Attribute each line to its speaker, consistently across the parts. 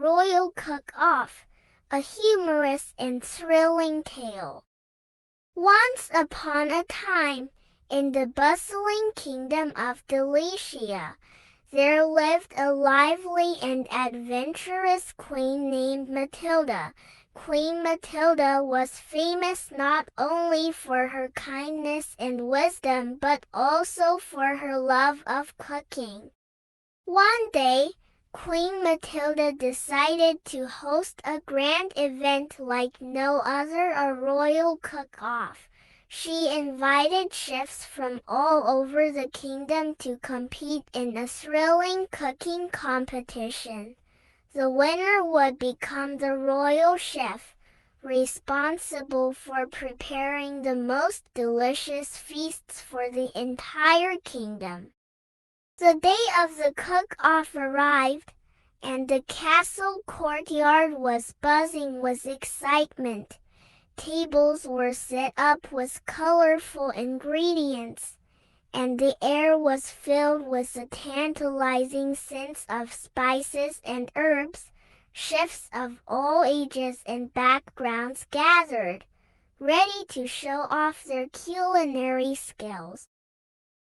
Speaker 1: Royal Cook-Off, a humorous and thrilling tale. Once upon a time, in the bustling kingdom of Delicia, there lived a lively and adventurous queen named Matilda. Queen Matilda was famous not only for her kindness and wisdom but also for her love of cooking. One day, Queen Matilda decided to host a grand event like no other, a royal cook-off. She invited chefs from all over the kingdom to compete in a thrilling cooking competition. The winner would become the royal chef, responsible for preparing the most delicious feasts for the entire kingdom. The day of the cook-off arrived, and the castle courtyard was buzzing with excitement. Tables were set up with colorful ingredients, and the air was filled with the tantalizing scents of spices and herbs. Chefs of all ages and backgrounds gathered, ready to show off their culinary skills.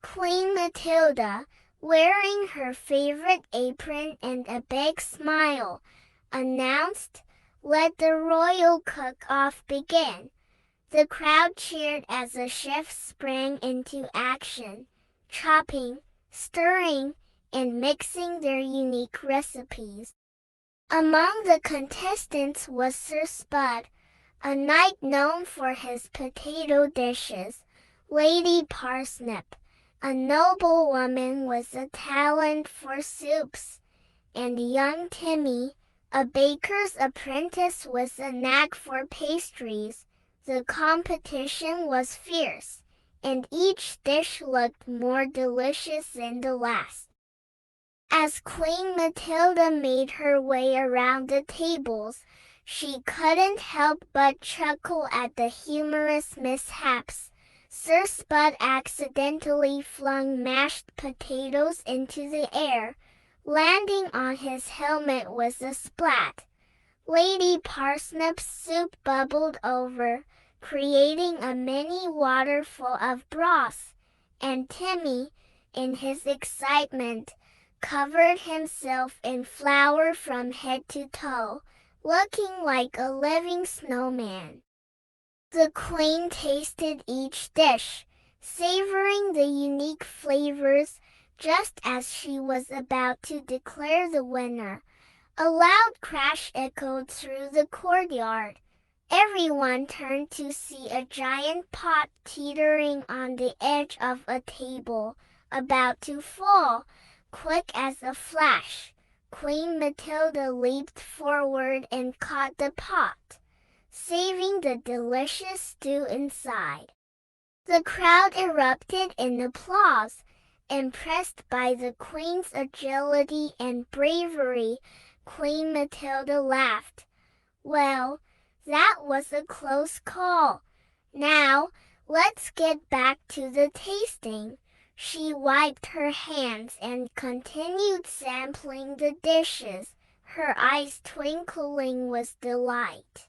Speaker 1: Queen Matilda, wearing her favorite apron and a big smile, announced, "Let the royal cook-off begin." The crowd cheered as the chefs sprang into action, chopping, stirring, and mixing their unique recipes. Among the contestants was Sir Spud, a knight known for his potato dishes, Lady Parsnip, a noblewoman with a talent for soups, and young Timmy, a baker's apprentice with a knack for pastries. The competition was fierce, and each dish looked more delicious than the last. As Queen Matilda made her way around the tables, she couldn't help but chuckle at the humorous mishaps. Sir Spud accidentally flung mashed potatoes into the air, landing on his helmet with a splat. Lady Parsnip's soup bubbled over, creating a mini waterfall of broth, and Timmy, in his excitement, covered himself in flour from head to toe, looking like a living snowman. The queen tasted each dish, savoring the unique flavors. Just as she was about to declare the winner, a loud crash echoed through the courtyard. Everyone turned to see a giant pot teetering on the edge of a table, about to fall. Quick as a flash, Queen Matilda leaped forward and caught the pot, saving the delicious stew inside. The crowd erupted in applause, impressed by the Queen's agility and bravery. Queen Matilda laughed. "Well, that was a close call. Now, let's get back to the tasting." She wiped her hands and continued sampling the dishes, her eyes twinkling with delight.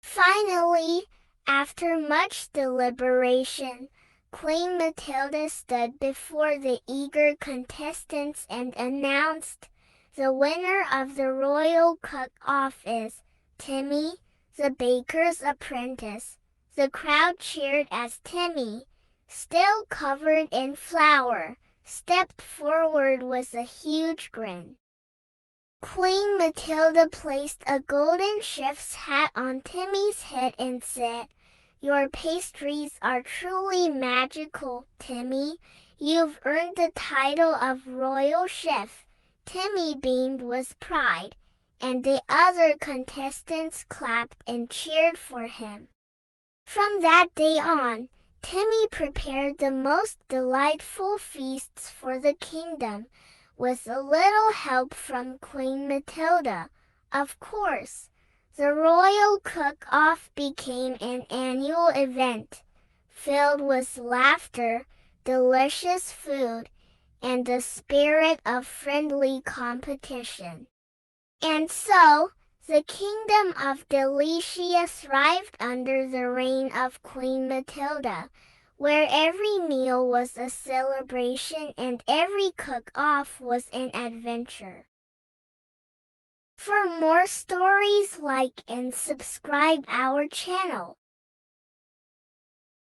Speaker 1: Finally, after much deliberation, Queen Matilda stood before the eager contestants and announced, "The winner of the royal cook-off is Timmy, the baker's apprentice." The crowd cheered as Timmy, still covered in flour, stepped forward with a huge grin. Queen Matilda placed a golden chef's hat on Timmy's head and said, "Your pastries are truly magical, Timmy. You've earned the title of royal chef." Timmy beamed with pride, and the other contestants clapped and cheered for him. From that day on, Timmy prepared the most delightful feasts for the kingdom, with a little help from Queen Matilda. Of course, the royal cook-off became an annual event, filled with laughter, delicious food, and the spirit of friendly competition. And so, the kingdom of Delicia thrived under the reign of Queen Matilda, where every meal was a celebration and every cook-off was an adventure. For more stories, like and subscribe our channel.